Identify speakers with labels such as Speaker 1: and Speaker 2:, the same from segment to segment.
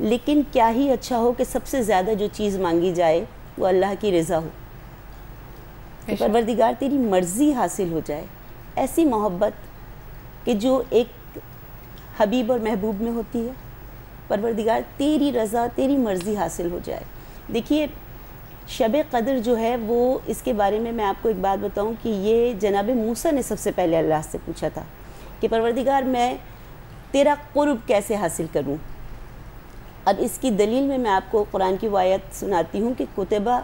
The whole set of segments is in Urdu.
Speaker 1: لیکن کیا ہی اچھا ہو کہ سب سے زیادہ جو چیز مانگی جائے وہ اللہ کی رضا ہو، کہ پروردگار تیری مرضی حاصل ہو جائے، ایسی محبت کہ جو ایک حبیب اور محبوب میں ہوتی ہے، پروردگار تیری رضا تیری مرضی حاصل ہو جائے۔ دیکھیے شب قدر جو ہے وہ، اس کے بارے میں آپ کو ایک بات بتاؤں کہ یہ جناب موسیٰ نے سب سے پہلے اللہ سے پوچھا تھا کہ پروردگار میں تیرا قرب کیسے حاصل کروں۔ اب اس کی دلیل میں آپ کو قرآن کی وہ آیت سناتی ہوں کہ کتبہ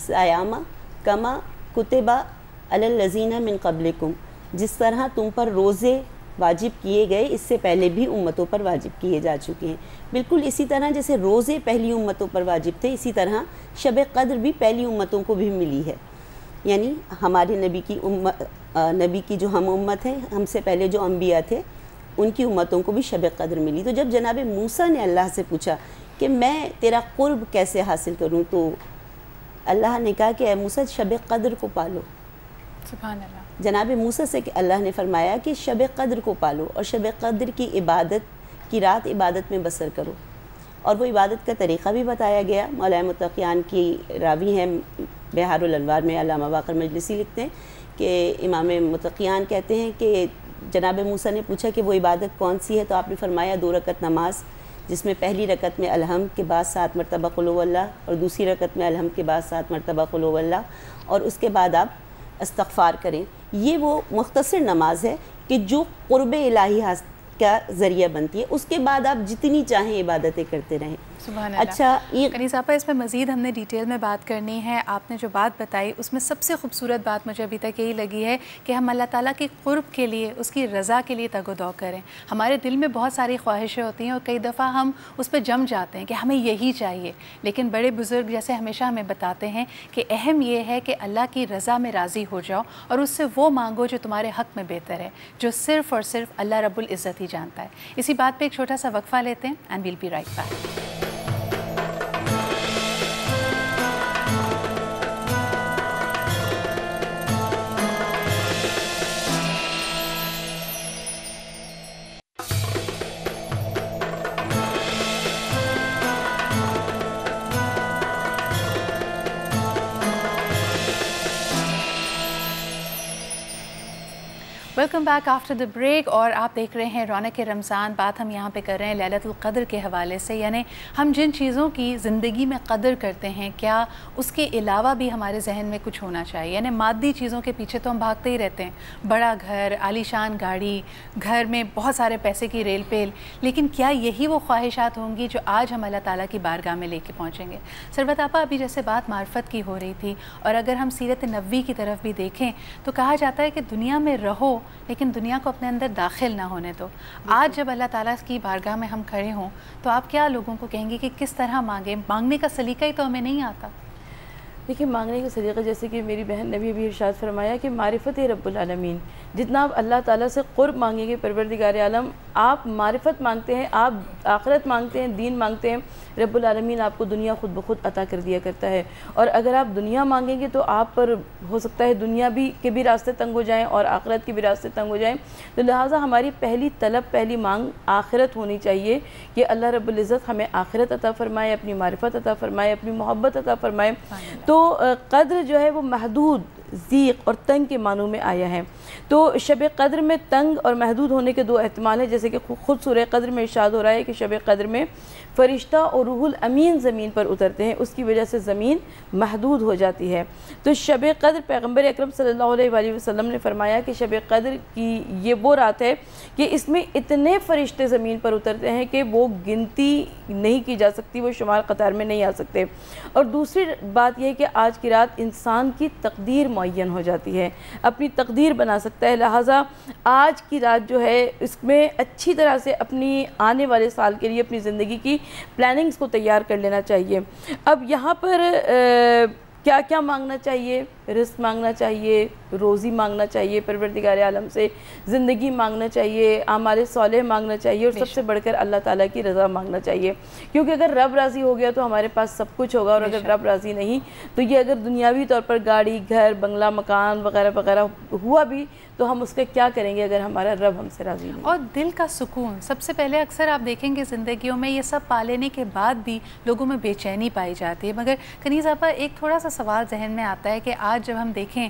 Speaker 1: سیامہ کما کتبہ علی الذین من قبلکم، جس طرح تم پر روزے واجب کیے گئے اس سے پہلے بھی امتوں پر واجب کیے جا چکے ہیں، بالکل اسی طرح جیسے روزے پہلی امتوں پر واجب تھے، اسی طرح شب قدر بھی پہلی امتوں کو بھی ملی ہے، یعنی ہمارے نبی کی جو ہم امت ہیں، ہم سے پہلے جو انبیاء تھے ان کی امتوں کو بھی شب قدر ملی۔ تو جب جناب موسیٰ نے اللہ سے پوچھا کہ میں تیرا قرب کیسے حاصل کروں، تو اللہ نے کہا کہ اے موسیٰ شب قدر کو پالو۔
Speaker 2: سبحان اللہ۔
Speaker 1: جناب موسیٰ سے اللہ نے فرمایا کہ شب قدر کو پالو اور شب قدر کی عبادت کی رات عبادت میں بسر کرو، اور وہ عبادت کا طریقہ بھی بتایا گیا۔ مولانا متقیان کی راوی ہیں بہار الانوار میں، علامہ باقر مجلسی لکھتے ہیں کہ امام متقیان کہتے ہیں کہ جناب موسیٰ نے پوچھا کہ وہ عبادت کون سی ہے، تو آپ نے فرمایا 2 رکعت نماز، جس میں پہلی رکعت میں الحمد کے بعد 7 مرتبہ قل هو اللہ، اور دوسری رکعت میں الحمد کے بعد 7 مرتبہ قل هو اللہ، اور اس کے بعد آپ استغفار کریں۔ یہ وہ مختصر نماز ہے کہ جو قرب الہی کا ذریعہ بنتی ہے، اس کے بعد آپ جتنی چاہیں عبادتیں کرتے رہیں۔
Speaker 2: سبحان اللہ۔
Speaker 1: اچھا
Speaker 2: کنیز آپا، اس میں مزید ہم نے ڈیٹیل میں بات کرنی ہے۔ آپ نے جو بات بتائی اس میں سب سے خوبصورت بات مجھے ابھی تک یہی لگی ہے کہ ہم اللہ تعالیٰ کی قرب کے لیے، اس کی رضا کے لیے تگ و دو کریں۔ ہمارے دل میں بہت ساری خواہشیں ہوتی ہیں اور کئی دفعہ ہم اس پہ جم جاتے ہیں کہ ہمیں یہی چاہیے، لیکن بڑے بزرگ جیسے ہمیشہ ہمیں بتاتے ہیں کہ اہم یہ ہے کہ اللہ کی رضا میں راضی ہو جاؤ اور اس سے وہ مانگو جو تمہارے حق میں بہتر ہے، جو صرف اور صرف اللہ رب العزت ہی جانتا ہے۔ اسی بات پہ ایک چھوٹا سا وقفہ لیتے ہیں and we'll be right back. Welcome back after the break, اور آپ دیکھ رہے ہیں رونق رمضان۔ بات ہم یہاں پہ کر رہے ہیں لیلۃ القدر کے حوالے سے، یعنی ہم جن چیزوں کی زندگی میں قدر کرتے ہیں کیا اس کے علاوہ بھی ہمارے ذہن میں کچھ ہونا چاہیے؟ یعنی مادی چیزوں کے پیچھے تو ہم بھاگتے ہی رہتے ہیں، بڑا گھر، عالیشان گاڑی، گھر میں بہت سارے پیسے کی ریل پیل، لیکن کیا یہی وہ خواہشات ہوں گی جو آج ہم اللہ تعالیٰ کی بارگاہ میں لے کے پہنچیں گے؟ سربت آپا، ابھی جیسے بات معرفت کی ہو رہی تھی، اور اگر ہم سیرت نبوی کی طرف بھی دیکھیں تو کہا جاتا ہے کہ دنیا میں رہو لیکن دنیا کو اپنے اندر داخل نہ ہونے دو۔ آج جب اللہ تعالیٰ کی بارگاہ میں ہم کھڑے ہوں تو آپ کیا لوگوں کو کہیں گے کہ کس طرح مانگیں؟ مانگنے کا سلیقہ ہی تو ہمیں نہیں آتا۔
Speaker 3: دیکھیں مانگنے کا سلیقہ، جیسے کہ میری بہن نے بھی ارشاد فرمایا کہ معرفت رب العالمین، جتنا آپ اللہ تعالیٰ سے قرب مانگیں گے، پروردگار عالم، آپ معرفت مانگتے ہیں، آپ آخرت مانگتے ہیں، دین مانگتے ہیں، رب العالمین آپ کو دنیا خود بخود عطا کر دیا کرتا ہے۔ اور اگر آپ دنیا مانگیں گے تو آپ پر ہو سکتا ہے دنیا کے بھی راستے تنگ ہو جائیں اور آخرت کے بھی راستے تنگ ہو جائیں، تو لہٰذا ہماری پہلی طلب، پہلی مانگ آخرت ہونی چاہیے کہ اللہ رب العزت ہمیں آخرت عطا فرمائے، اپنی معرفت عطا فرمائے، اپنی محبت عطا فرمائے۔ تو قدر جو ہے وہ محدود، ضیق اور تنگ کے معنوں میں آیا ہے۔ تو شب قدر میں تنگ اور محدود ہونے کے 2 احتمال ہیں، جیسے کہ خود سورہ قدر میں ارشاد ہو رہا ہے کہ شب قدر میں فرشتہ اور روح الامین زمین پر اترتے ہیں، اس کی وجہ سے زمین محدود ہو جاتی ہے۔ تو شب قدر پیغمبر اکرم صلی اللہ علیہ وآلہ وسلم نے فرمایا کہ شب قدر کی یہ وہ رات ہے کہ اس میں اتنے فرشتے زمین پر اترتے ہیں کہ وہ گنتی نہیں کی جا سکتی، وہ شمار قطار میں نہیں آ سکتے۔ اور دوسری بات یہ ہے کہ آج کی رات انسان کی تقدیر معین ہو جاتی ہے، اپنی تقدیر بنا سکتا ہے، لہٰذا آج کی رات جو ہے اس میں اچھی طرح سے اپنی آنے والے سال کے لیے اپنی زندگی کی پلاننگز کو تیار کر لینا چاہیے۔ اب یہاں پر کیا کیا مانگنا چاہیے؟ رزق مانگنا چاہیے، روزی مانگنا چاہیے، پروردگار عالم سے زندگی مانگنا چاہیے، اعمال صالح مانگنا چاہیے، اور سب سے بڑھ کر اللہ تعالیٰ کی رضا مانگنا چاہیے، کیونکہ اگر رب راضی ہو گیا تو ہمارے پاس سب کچھ ہوگا، اور اگر رب راضی نہیں تو یہ اگر دنیاوی طور پر گاڑی، گھر، بنگلہ، مکان وغیرہ وغیرہ ہوا بھی تو ہم اس کا کیا کریں گے اگر ہمارا رب ہم سے راضی نہیں۔
Speaker 2: اور دل کا سکون سب سے پہلے، اکثر آپ دیکھیں گے زندگیوں میں یہ سب پا لینے کے بعد بھی لوگوں میں بے چینی پائی جاتی ہے۔ مگر کنیز آپا، ایک تھوڑا سا سوال ذہن میں آتا ہے کہ آج جب ہم دیکھیں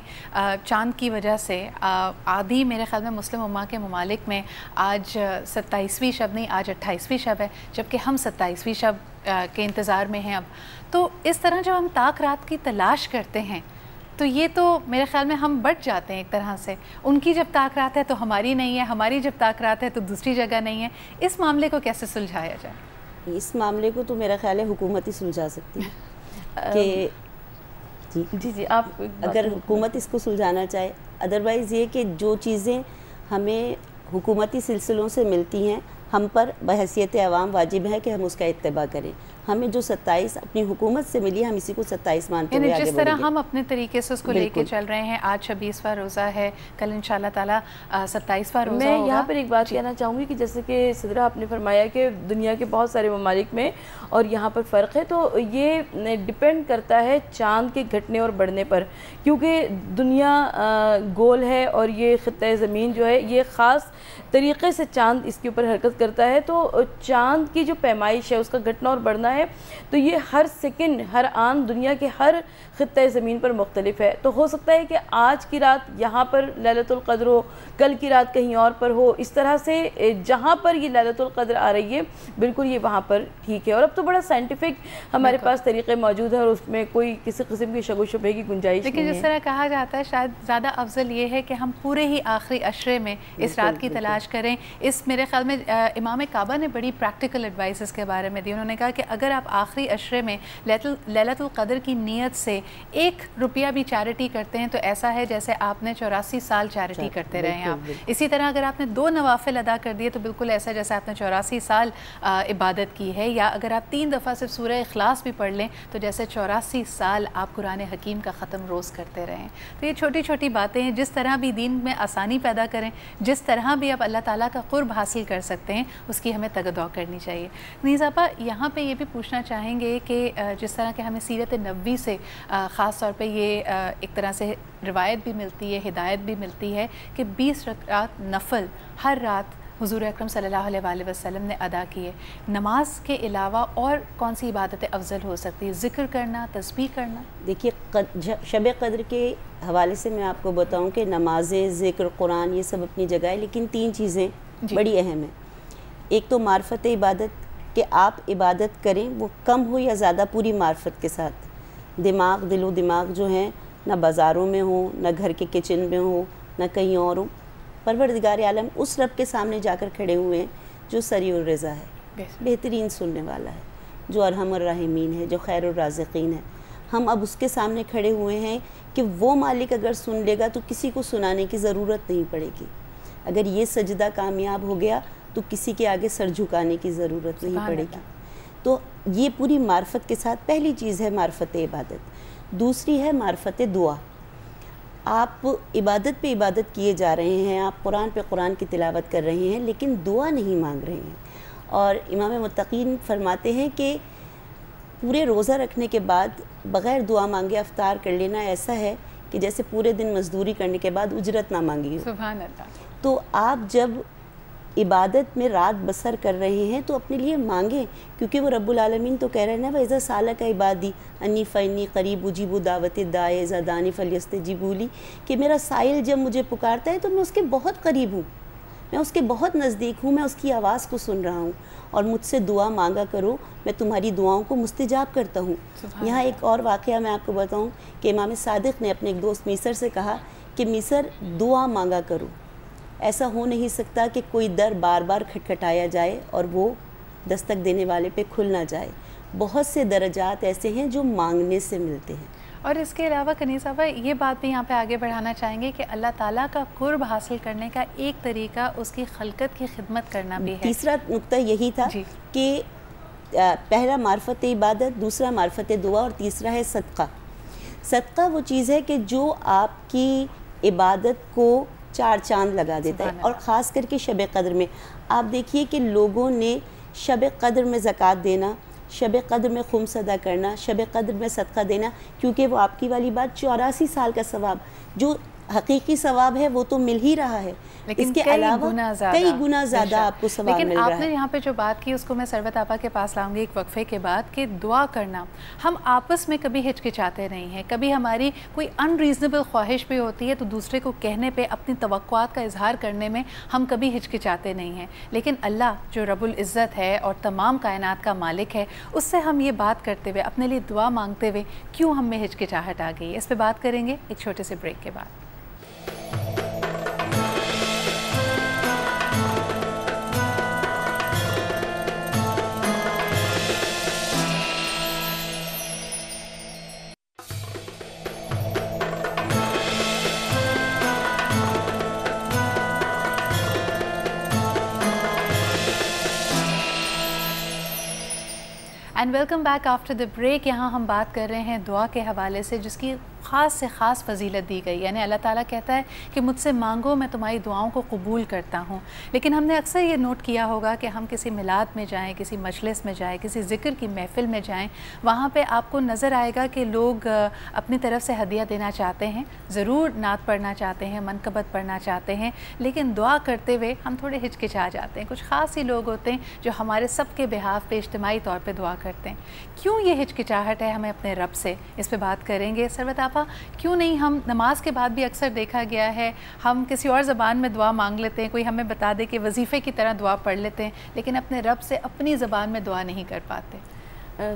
Speaker 2: چاند کی وجہ سے آدھی میرے خیال میں مسلم امہ کے ممالک میں آج 27ویں شب نہیں، آج 28ویں شب ہے، جبکہ ہم 27ویں شب کے انتظار میں ہیں اب۔ تو اس طرح جب ہم طاق رات کی تلاش کرتے ہیں تو یہ تو میرے خیال میں ہم بٹ جاتے ہیں ایک طرح سے، ان کی جب طاق رات ہے تو ہماری نہیں ہے، ہماری جب طاق رات ہے تو دوسری جگہ نہیں ہے۔ اس معاملے کو کیسے سلجھایا جائے؟
Speaker 1: اس معاملے کو تو میرا خیال ہے حکومت ہی سلجھا سکتی ہے کہ
Speaker 3: جی آپ
Speaker 1: اگر حکومت اس کو سلجھانا چاہے، ادروائز یہ کہ جو چیزیں ہمیں حکومتی سلسلوں سے ملتی ہیں ہم پر بحیثیت عوام واجب ہے کہ ہم اس کا اتباع کریں۔ ہمیں جو 27 اپنی حکومت سے ملی ہم اسی کو 27 مانتے ہوئے آگے
Speaker 2: جس
Speaker 1: بڑھیں
Speaker 2: طرح
Speaker 1: گے۔
Speaker 2: ہم اپنے طریقے سے اس کو لے کے چل رہے ہیں، آج 26واں روزہ ہے، کل انشاءاللہ تعالیٰ 27واں روزہ ہوگا۔
Speaker 3: میں یہاں پر ایک بات کہنا چاہوں گی کہ جیسے کہ صدرہ آپ نے فرمایا کہ دنیا کے بہت سارے ممالک میں اور یہاں پر فرق ہے، تو یہ ڈیپینڈ کرتا ہے چاند کے گھٹنے اور بڑھنے پر، کیونکہ دنیا گول ہے اور یہ خطہ زمین جو ہے یہ خاص طریقے سے چاند اس کے اوپر حرکت کرتا ہے، تو چاند کی جو پیمائش ہے اس کا گھٹنا اور بڑھنا ہے تو یہ ہر سیکنڈ ہر آن دنیا کے ہر خطہ زمین پر مختلف ہے۔ تو ہو سکتا ہے کہ آج کی رات یہاں پر لیلۃ القدر ہو، کل کی رات کہیں اور پر ہو، اس طرح سے جہاں پر یہ لیلۃ القدر آ رہی ہے بالکل یہ وہاں پر ٹھیک ہے۔ اور اب تو بڑا سائنٹیفک ہمارے پاس طریقے موجود ہیں اور اس میں کوئی کسی قسم کی شک و شبہ کی گنجائش نہیں ہے۔
Speaker 2: لیکن جس طرح کہا جاتا ہے شاید زیادہ افضل یہ ہے کہ ہم پورے ہی آخری عشرے میں اس رات کی تلاش کریں۔ اس میرے خیال میں امام کعبہ نے بڑی پریکٹیکل ایڈوائس اس کے بارے میں دی، انہوں نے کہا کہ اگر آپ آخری عشرے میں لیلۃ القدر کی نیت سے 1 روپیہ بھی چیریٹی کرتے ہیں تو ایسا ہے جیسے آپ نے 84 سال چیریٹی کرتے رہے ہیں آپ۔ اسی طرح اگر آپ نے 2 نوافل ادا کر دیے تو بالکل ایسا جیسے آپ نے 84 سال عبادت کی ہے، یا اگر آپ 3 دفعہ صرف سورہ اخلاص بھی پڑھ لیں تو جیسے 84 سال آپ قرآن حکیم کا ختم روز کرتے رہیں۔ تو یہ چھوٹی چھوٹی باتیں ہیں، جس طرح بھی دین میں آسانی پیدا کریں، جس طرح بھی آپ اللہ تعالیٰ کا قرب حاصل کر سکتے ہیں اس کی ہمیں تگدو کرنی چاہیے۔ کنیز آپا، یہاں پہ یہ بھی پوچھنا چاہیں گے کہ جس طرح کہ ہمیں سیرت نبوی سے خاص طور پہ یہ ایک طرح سے روایت بھی ملتی ہے، ہدایت بھی ملتی ہے کہ 20 رکعت نفل ہر رات حضور اکرم صلی اللہ علیہ وآلہ وسلم نے ادا کیے۔ نماز کے علاوہ اور کون سی عبادتیں افضل ہو سکتی ہے؟ ذکر کرنا، تسبیح کرنا؟
Speaker 1: دیکھیے شب قدر کے حوالے سے میں آپ کو بتاؤں کہ نمازیں، ذکر، قرآن یہ سب اپنی جگہ ہے، لیکن 3 چیزیں بڑی اہم ہیں۔ ایک تو معرفت عبادت، کہ آپ عبادت کریں وہ کم ہو یا زیادہ پوری معرفت کے ساتھ، دل و دماغ جو ہیں نہ بازاروں میں ہوں، نہ گھر کے کچن میں ہوں، نہ کہیں اور ہوں، پروردگار عالم اس رب کے سامنے جا کر کھڑے ہوئے ہیں جو سریع الرضا ہے، بہترین سننے والا ہے، جو ارحم الراحمین ہے، جو خیر الرازقین ہے۔ ہم اب اس کے سامنے کھڑے ہوئے ہیں کہ وہ مالک اگر سن لے گا تو کسی کو سنانے کی ضرورت نہیں پڑے گی۔ اگر یہ سجدہ کامیاب ہو گیا تو کسی کے آگے سر جھکانے کی ضرورت نہیں پڑے گی۔ تو یہ پوری معرفت کے ساتھ پہلی چیز ہے معرفت عبادت۔ دوسری ہے معرفت دعا۔ آپ عبادت پہ عبادت کیے جا رہے ہیں، آپ قرآن پہ قرآن کی تلاوت کر رہے ہیں، لیکن دعا نہیں مانگ رہے ہیں۔ اور امام متقین فرماتے ہیں کہ پورے روزہ رکھنے کے بعد بغیر دعا مانگے افطار کر لینا ایسا ہے کہ جیسے پورے دن مزدوری کرنے کے بعد اجرت نہ مانگی ہو۔
Speaker 2: سبحان اللہ۔
Speaker 1: تو آپ جب عبادت میں رات بسر کر رہے ہیں تو اپنے لیے مانگیں، کیونکہ وہ رب العالمین تو کہہ رہے ہیں نا وَإِذَا سَأَلَكَ عِبَادِي أَنِّي فَإِنِّي قَرِيبٌ أُجِيبُ دَعْوَةَ الدَّاعِ إِذَا دَعَانِ فَلْيَسْتَجِيبُوا لِي، کہ میرا سائل جب مجھے پکارتا ہے تو میں اس کے بہت قریب ہوں، میں اس کے بہت نزدیک ہوں، میں اس کی آواز کو سن رہا ہوں، اور مجھ سے دعا مانگا کرو، میں تمہاری دعاؤں کو مستجاب کرتا ہوں۔ یہاں ایک اور واقعہ میں آپ کو بتاؤں کہ امام صادق نے اپنے ایک دوست میسر سے کہا کہ میسر دعا مانگا کرو، ایسا ہو نہیں سکتا کہ کوئی در بار بار کھٹکھٹایا جائے اور وہ دستک دینے والے پہ کھل نہ جائے۔ بہت سے درجات ایسے ہیں جو مانگنے سے ملتے ہیں۔
Speaker 2: اور اس کے علاوہ کنیز صاحبہ یہ بات بھی یہاں پہ آگے بڑھانا چاہیں گے کہ اللہ تعالیٰ کا قرب حاصل کرنے کا ایک طریقہ اس کی خلقت کی خدمت کرنا بھی ہے۔
Speaker 1: تیسرا نقطہ یہی تھا کہ پہلا معرفت عبادت، دوسرا معرفت دعا، اور تیسرا ہے صدقہ۔ صدقہ وہ چیز ہے کہ جو آپ کی عبادت کو 4 چاند لگا دیتا ہے. اور خاص کر کے شب قدر میں آپ دیکھیے کہ لوگوں نے شب قدر میں زکوٰۃ دینا, شب قدر میں خمس ادا کرنا, شب قدر میں صدقہ دینا, کیونکہ وہ آپ کی والی بات 84 سال کا ثواب جو حقیقی ثواب ہے وہ تو مل ہی رہا ہے,
Speaker 2: لیکن
Speaker 1: اس کے علاوہ کئی گنا زیادہ آپ کو ثواب مل رہا ہے.
Speaker 2: لیکن آپ نے یہاں پہ جو بات کی اس کو میں سربت آپا کے پاس لاؤں گی ایک وقفے کے بعد, کہ دعا کرنا ہم آپس میں کبھی ہچکچاتے نہیں ہیں, کبھی ہماری کوئی ان ریزنیبل خواہش بھی ہوتی ہے تو دوسرے کو کہنے پہ, اپنی توقعات کا اظہار کرنے میں ہم کبھی ہچکچاتے نہیں ہیں. لیکن اللہ جو رب العزت ہے اور تمام کائنات کا مالک ہے, اس سے ہم یہ بات کرتے ہوئے, اپنے لیے دعا مانگتے ہوئے کیوں ہم میں ہچکچاہٹ آ گئی ہے, اس پہ بات کریں گے ایک چھوٹے سے بریک کے بعد. And welcome back after the break. یہاں ہم بات کر رہے ہیں دعا کے حوالے سے, جس کی خاص سے خاص فضیلت دی گئی. یعنی اللہ تعالیٰ کہتا ہے کہ مجھ سے مانگو, میں تمہاری دعاؤں کو قبول کرتا ہوں. لیکن ہم نے اکثر یہ نوٹ کیا ہوگا کہ ہم کسی میلاد میں جائیں, کسی مجلس میں جائیں, کسی ذکر کی محفل میں جائیں, وہاں پہ آپ کو نظر آئے گا کہ لوگ اپنی طرف سے ہدیہ دینا چاہتے ہیں, ضرور نعت پڑھنا چاہتے ہیں, منقبت پڑھنا چاہتے ہیں, لیکن دعا کرتے ہوئے ہم تھوڑے ہچکچا جاتے ہیں. کچھ خاص ہی لوگ ہوتے ہیں جو ہمارے سب کے بہاف پہ اجتماعی طور پہ دعا کرتے ہیں. کیوں یہ ہچکچاہٹ ہے ہمیں اپنے رب سے, اس پہ بات کریں گے. سربت آپا, کیوں نہیں ہم نماز کے بعد بھی اکثر دیکھا گیا ہے ہم کسی اور زبان میں دعا مانگ لیتے ہیں, کوئی ہمیں بتا دے کہ وظیفے کی طرح دعا پڑھ لیتے ہیں, لیکن اپنے رب سے اپنی زبان میں دعا نہیں کر پاتے.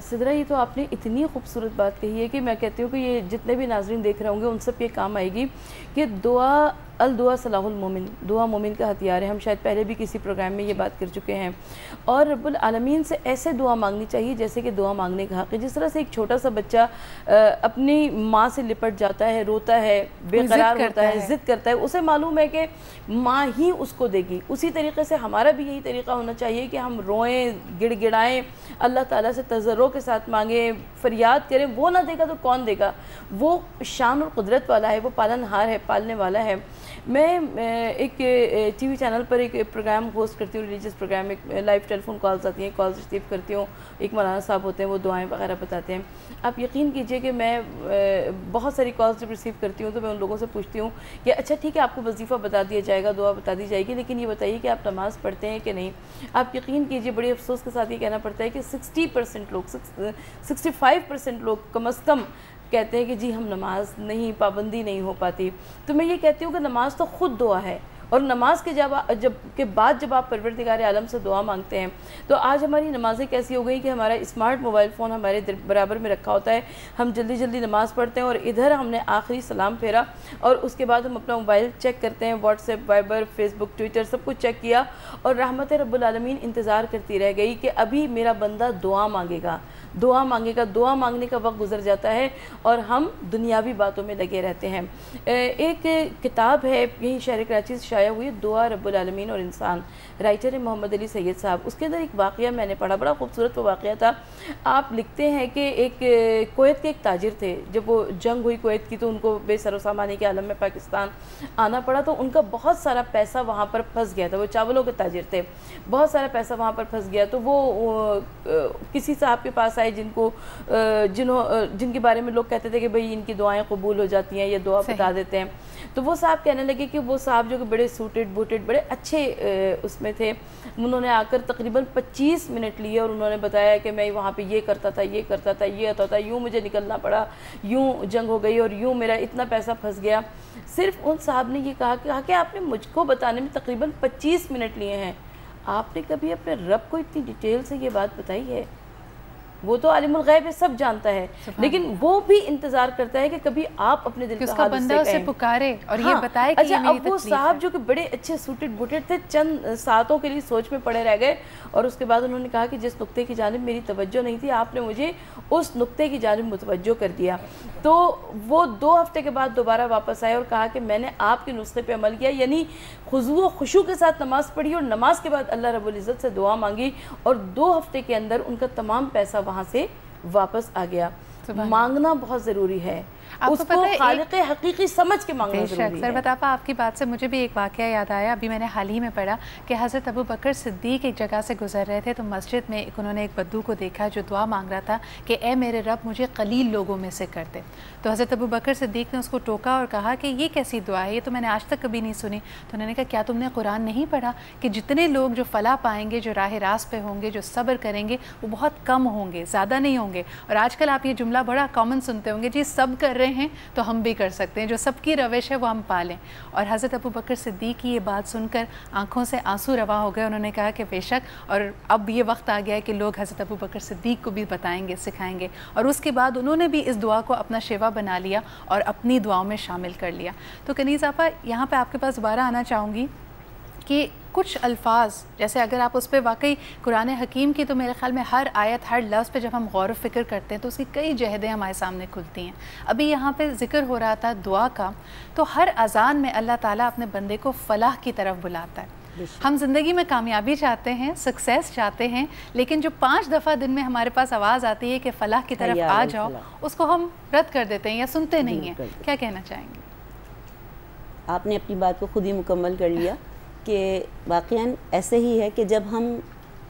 Speaker 3: صدرہ, یہ تو آپ نے اتنی خوبصورت بات کہی ہے کہ میں کہتی ہوں کہ یہ جتنے بھی ناظرین دیکھ رہے ہوں گے ان سب یہ کام آئے گی کہ دعا, الدعا صلاح المومن, دعا مومن کا ہتھیار ہے. ہم شاید پہلے بھی کسی پروگرام میں یہ بات کر چکے ہیں. اور رب العالمین سے ایسے دعا مانگنی چاہیے جیسے کہ دعا مانگنے کا حق ہے. جس طرح سے ایک چھوٹا سا بچہ اپنی ماں سے لپٹ جاتا ہے, روتا ہے, بے قرار ہوتا ہے, ضد کرتا ہے, اسے معلوم ہے کہ ماں ہی اس کو دے گی. اسی طریقے سے ہمارا بھی یہی طریقہ ہونا چاہیے کہ ہم روئیں, گڑ گڑائیں, اللہ تعالیٰ سے تضرع کے ساتھ مانگیں, فریاد کریں. وہ نہ دے گا تو کون دے گا؟ وہ شان اور قدرت والا ہے, وہ پالنہار ہے, پالنے والا ہے. میں ایک ٹی وی چینل پر ایک پروگرام ہوسٹ کرتی ہوں, ریلیجیس پروگرام, ایک لائیو ٹیلی فون کالز آتی ہیں, کالز ریسیو کرتی ہوں. ایک مولانا صاحب ہوتے ہیں, وہ دعائیں وغیرہ بتاتے ہیں. آپ یقین کیجئے کہ میں بہت ساری کالز جب ریسیو کرتی ہوں تو میں ان لوگوں سے پوچھتی ہوں کہ اچھا ٹھیک ہے, آپ کو وظیفہ بتا دیا جائے گا, دعا بتا دی جائے گی, لیکن یہ بتائیے کہ آپ نماز پڑھتے ہیں کہ نہیں. آپ یقین کیجئے بڑے افسوس کے ساتھ یہ کہنا پڑتا ہے کہ 60% لوگ, 65% لوگ کم از کم کہتے ہیں کہ جی ہم نماز نہیں, پابندی نہیں ہو پاتی. تو میں یہ کہتی ہوں کہ نماز تو خود دعا ہے, اور نماز کے بعد جب آپ پروردگار عالم سے دعا مانگتے ہیں تو آج ہماری نمازیں کیسی ہو گئی کہ ہمارا اسمارٹ موبائل فون ہمارے برابر میں رکھا ہوتا ہے, ہم جلدی جلدی نماز پڑھتے ہیں اور ادھر ہم نے آخری سلام پھیرا اور اس کے بعد ہم اپنا موبائل چیک کرتے ہیں, واٹس ایپ, وائبر, فیس بک, ٹویٹر, سب کچھ چیک کیا, اور رحمت رب العالمین انتظار کرتی رہ گئی کہ ابھی میرا بندہ دعا مانگے گا, دعا مانگے گا. دعا مانگنے کا وقت گزر جاتا ہے اور ہم دنیاوی باتوں میں لگے رہتے ہیں. ایک کتاب ہے یہی شہر کراچی سے شائع ہوئی, دعا رب العالمین اور انسان, رائٹر ہے محمد علی سید صاحب. اس کے اندر ایک واقعہ میں نے پڑھا, بڑا خوبصورت وہ واقعہ تھا. آپ لکھتے ہیں کہ ایک کویت کے ایک تاجر تھے, جب وہ جنگ ہوئی کویت کی تو ان کو بے سر و سامانے کے عالم میں پاکستان آنا پڑا, تو ان کا بہت سارا پیسہ وہاں پر پھنس گیا تھا. وہ چاولوں کے تاجر تھے, بہت سارا پیسہ وہاں پر پھنس گیا. تو وہ کسی صاحب کے پاس آئے جن کے بارے میں لوگ کہتے تھے کہ بھئی ان کی دعائیں قبول ہو جاتی ہیں, یہ دعا بتا دیتے ہیں. تو وہ صاحب کہنے لگے کہ وہ صاحب جو کہ بڑے سوٹڈ بوٹڈ, بڑے اچھے اس میں تھے, انہوں نے آ کر تقریباً 25 منٹ لیے اور انہوں نے بتایا کہ میں وہاں پہ یہ کرتا تھا, یہ کرتا تھا, یہ ہوتا تھا, یوں مجھے نکلنا پڑا, یوں جنگ ہو گئی اور یوں میرا اتنا پیسہ پھنس گیا. صرف ان صاحب نے یہ کہا کہ آپ نے مجھ کو بتانے میں تقریباً 25 منٹ لیے ہیں, آپ نے کبھی اپنے رب کو اتنی ڈیٹیل سے یہ بات بتائی ہے؟ وہ تو عالم الغیب ہے, سب جانتا ہے, لیکن وہ بھی انتظار کرتا ہے کہ کبھی آپ اپنے دل کا حال
Speaker 2: بندہ اسے پکارے اور یہ بتائے کہ
Speaker 3: اچھا. اب وہ صاحب جو کہ بڑے اچھے سوٹڈ بوٹڈ تھے, چند ساتوں کے لیے سوچ میں پڑے رہ گئے, اور اس کے بعد انہوں نے کہا کہ جس نقطے کی جانب میری توجہ نہیں تھی, آپ نے مجھے اس نقطے کی جانب متوجہ کر دیا. تو وہ 2 ہفتے کے بعد دوبارہ واپس آئے اور کہا کہ میں نے آپ کے نسخے پہ عمل کیا, یعنی خضوع و خشوع کے ساتھ نماز پڑھی اور نماز کے بعد اللہ رب العزت سے دعا مانگی, اور 2 ہفتے کے اندر ان کا تمام پیسہ وہاں سے واپس آ گیا. مانگنا بہت ضروری ہے. اس کو خالق حقیقی سمجھ کے مانگنا ضروری ہے۔
Speaker 2: سربت آپا آپ کی بات سے مجھے بھی ایک واقعہ یاد آیا، ابھی میں نے حال ہی میں پڑھا کہ حضرت ابو بکر صدیق ایک جگہ سے گزر رہے تھے تو مسجد میں انہوں نے ایک بدو کو دیکھا جو دعا مانگ رہا تھا کہ اے میرے رب مجھے قلیل لوگوں میں سے کر دے۔ تو حضرت ابو بکر صدیق نے اس کو ٹوکا اور کہا کہ یہ کیسی دعا ہے، یہ تو میں نے آج تک کبھی نہیں سنی۔ تو انہوں نے کہا کیا تم نے قرآن نہیں پڑھا کہ جتنے لوگ جو فلاح پائیں گے، جو راہ راست پہ ہوں گے، جو صبر کریں گے، وہ بہت کم ہوں گے، زیادہ نہیں ہوں گے۔ اور آج کل آپ یہ جملہ بڑا کامن سنتے ہوں گے، جی سب کر رہے ہیں تو ہم بھی کر سکتے ہیں، جو سب کی روش ہے وہ ہم پالیں۔ اور حضرت ابو بکر صدیق کی یہ بات سن کر آنکھوں سے آنسو رواں ہو گئے۔ انہوں نے کہا کہ بے شک، اور اب یہ وقت آ گیا ہے کہ لوگ حضرت ابو بکر صدیق کو بھی بتائیں گے، سکھائیں گے۔ اور اس کے بعد انہوں نے بھی اس دعا کو اپنا شیوا بنا لیا اور اپنی دعاؤں میں شامل کر لیا۔ تو کنیز آپا یہاں پہ آپ کے پاس دوبارہ آنا چاہوں گی کہ کچھ الفاظ جیسے اگر آپ اس پہ واقعی قرآن حکیم کی، تو میرے خیال میں ہر آیت، ہر لفظ پہ جب ہم غور و فکر کرتے ہیں تو اس کی کئی جہدیں ہمارے سامنے کھلتی ہیں۔ ابھی یہاں پہ ذکر ہو رہا تھا دعا کا، تو ہر اذان میں اللہ تعالیٰ اپنے بندے کو فلاح کی طرف بلاتا ہے۔ ہم زندگی میں کامیابی چاہتے ہیں، سکسیس چاہتے ہیں، لیکن جو 5 دفعہ دن میں ہمارے پاس آواز آتی ہے کہ فلاح کی طرف آ جاؤ، اس کو ہم رد کر دیتے ہیں یا سنتے نہیں ہیں۔ کیا کہنا چاہیں گے؟
Speaker 1: آپ نے اپنی بات کو خود ہی مکمل کر لیا کہ واقعاً ایسے ہی ہے کہ جب ہم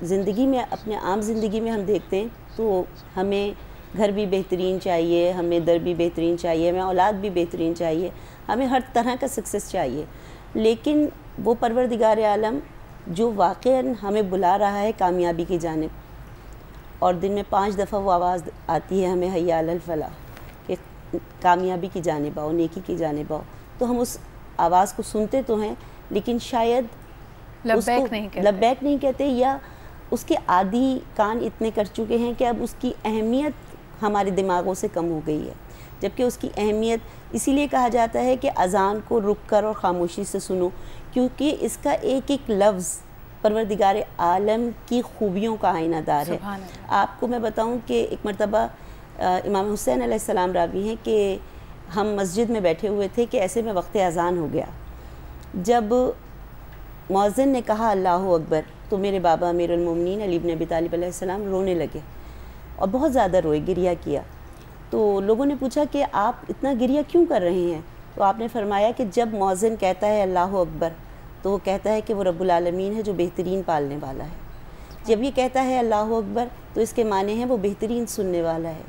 Speaker 1: زندگی میں، اپنے عام زندگی میں ہم دیکھتے ہیں تو ہمیں گھر بھی بہترین چاہیے، ہمیں در بھی بہترین چاہیے، ہمیں اولاد بھی بہترین چاہیے، ہمیں ہر طرح کا سکسیس چاہیے، لیکن وہ پروردگار عالم جو واقعاً ہمیں بلا رہا ہے کامیابی کی جانب، اور دن میں 5 دفعہ وہ آواز آتی ہے ہمیں حی علی الفلاح کہ کامیابی کی جانب آؤ، نیکی کی جانب آؤ، تو ہم اس آواز کو سنتے تو ہیں لیکن شاید لبیک نہیں کہتے، یا اس کے عادی کان اتنے کر چکے ہیں کہ اب اس کی اہمیت ہمارے دماغوں سے کم ہو گئی ہے۔ جبکہ اس کی اہمیت اسی لیے کہا جاتا ہے کہ اذان کو رک کر اور خاموشی سے سنو، کیونکہ اس کا ایک ایک لفظ پروردگار عالم کی خوبیوں کا آئینہ دار ہے۔ آپ کو میں بتاؤں کہ ایک مرتبہ امام حسین علیہ السلام راوی ہیں کہ ہم مسجد میں بیٹھے ہوئے تھے کہ ایسے میں وقت اذان ہو گیا، جب مؤذن نے کہا اللہ اکبر تو میرے بابا امیر المومنین علی بن ابی طالب علیہ السلام رونے لگے اور بہت زیادہ روئے، گریہ کیا۔ تو لوگوں نے پوچھا کہ آپ اتنا گریہ کیوں کر رہے ہیں؟ تو آپ نے فرمایا کہ جب مؤذن کہتا ہے اللہ اکبر تو وہ کہتا ہے کہ وہ رب العالمین ہے جو بہترین پالنے والا ہے۔ جب یہ کہتا ہے اللہ اکبر تو اس کے معنی ہیں وہ بہترین سننے والا ہے۔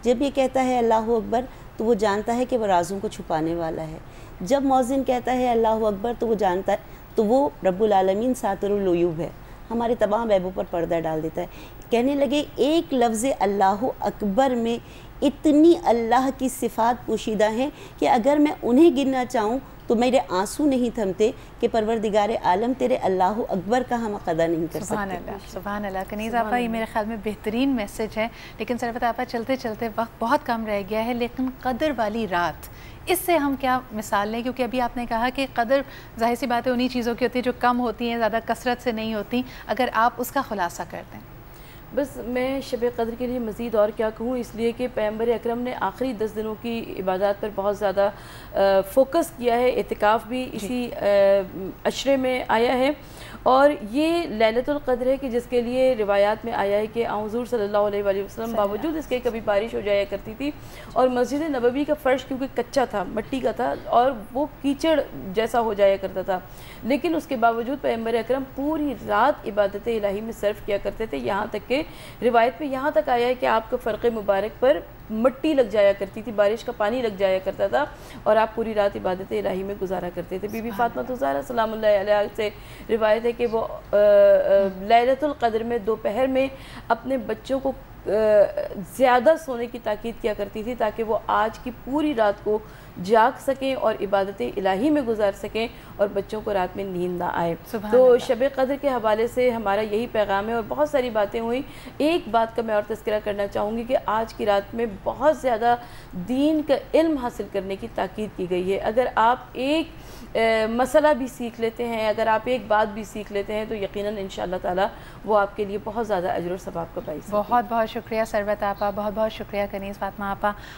Speaker 1: جب یہ کہتا ہے اللہ اکبر تو وہ جانتا ہے کہ وہ رازوں کو چھپانے والا ہے۔ جب مؤذن کہتا ہے اللہ اکبر تو وہ جانتا ہے تو وہ رب العالمین ساتر العیوب ہے، ہمارے تمام عیبوں پر پردہ ڈال دیتا ہے۔ کہنے لگے ایک لفظ اللہ اکبر میں اتنی اللہ کی صفات پوشیدہ ہیں کہ اگر میں انہیں گننا چاہوں تو میرے آنسو نہیں تھمتے کہ پروردگار عالم تیرے اللہ اکبر کا ہم قدا نہیں کر سکتے۔
Speaker 2: سبحان اللہ، سبحان اللہ۔ کنیز آپا یہ میرے خیال میں بہترین میسج ہے، لیکن سربت آپا چلتے چلتے وقت بہت کم رہ گیا ہے، لیکن قدر والی رات، اس سے ہم کیا مثال لیں؟ کیونکہ ابھی آپ نے کہا کہ قدر ظاہر سی بات ہے انہی چیزوں کی ہوتی ہے جو کم ہوتی ہیں، زیادہ کثرت سے نہیں ہوتی، اگر آپ اس کا خلاصہ کر دیں۔
Speaker 3: بس میں شب قدر کے لیے مزید اور کیا کہوں، اس لیے کہ پیغمبر اکرم نے آخری 10 دنوں کی عبادات پر بہت زیادہ فوکس کیا ہے، اعتکاف بھی اسی عشرے میں آیا ہے، اور یہ لیلۃ القدر ہے کہ جس کے لیے روایات میں آیا ہے کہ حضور صلی اللہ علیہ وآلہ وسلم باوجود اس کے کبھی بارش ہو جایا کرتی تھی اور مسجد نبوی کا فرش کیونکہ کچا تھا، مٹی کا تھا اور وہ کیچڑ جیسا ہو جایا کرتا تھا، لیکن اس کے باوجود پیغمبر اکرم پوری رات عبادت الہی میں صرف کیا کرتے تھے، یہاں تک کہ روایت میں یہاں تک آیا ہے کہ آپ کے فرق مبارک پر مٹی لگ جایا کرتی تھی، بارش کا پانی لگ جایا کرتا تھا اور آپ پوری رات عبادت الہی میں گزارا کرتے تھے۔ بی بی فاطمہ الزہرا سلام اللہ علیہا سے روایت ہے کہ وہ لیلۃ القدر میں دوپہر میں اپنے بچوں کو زیادہ سونے کی تاکید کیا کرتی تھی تاکہ وہ آج کی پوری رات کو جاگ سکیں اور عبادت الہی میں گزار سکیں اور بچوں کو رات میں نیند نہ آئے۔ تو شب قدر کے حوالے سے ہمارا یہی پیغام ہے اور بہت ساری باتیں ہوئیں۔ ایک بات کا میں اور تذکرہ کرنا چاہوں گی کہ آج کی رات میں بہت زیادہ دین کا علم حاصل کرنے کی تاکید کی گئی ہے۔ اگر آپ ایک مسئلہ بھی سیکھ لیتے ہیں، اگر آپ ایک بات بھی سیکھ لیتے ہیں تو یقیناً انشاءاللہ تعالی وہ آپ کے لیے بہت زیادہ اجر و ثواب کا باعث ہے۔
Speaker 2: بہت بہت شکریہ سربت آپا، بہت بہت شکریہ کنیز فاطمہ آپا،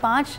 Speaker 2: 5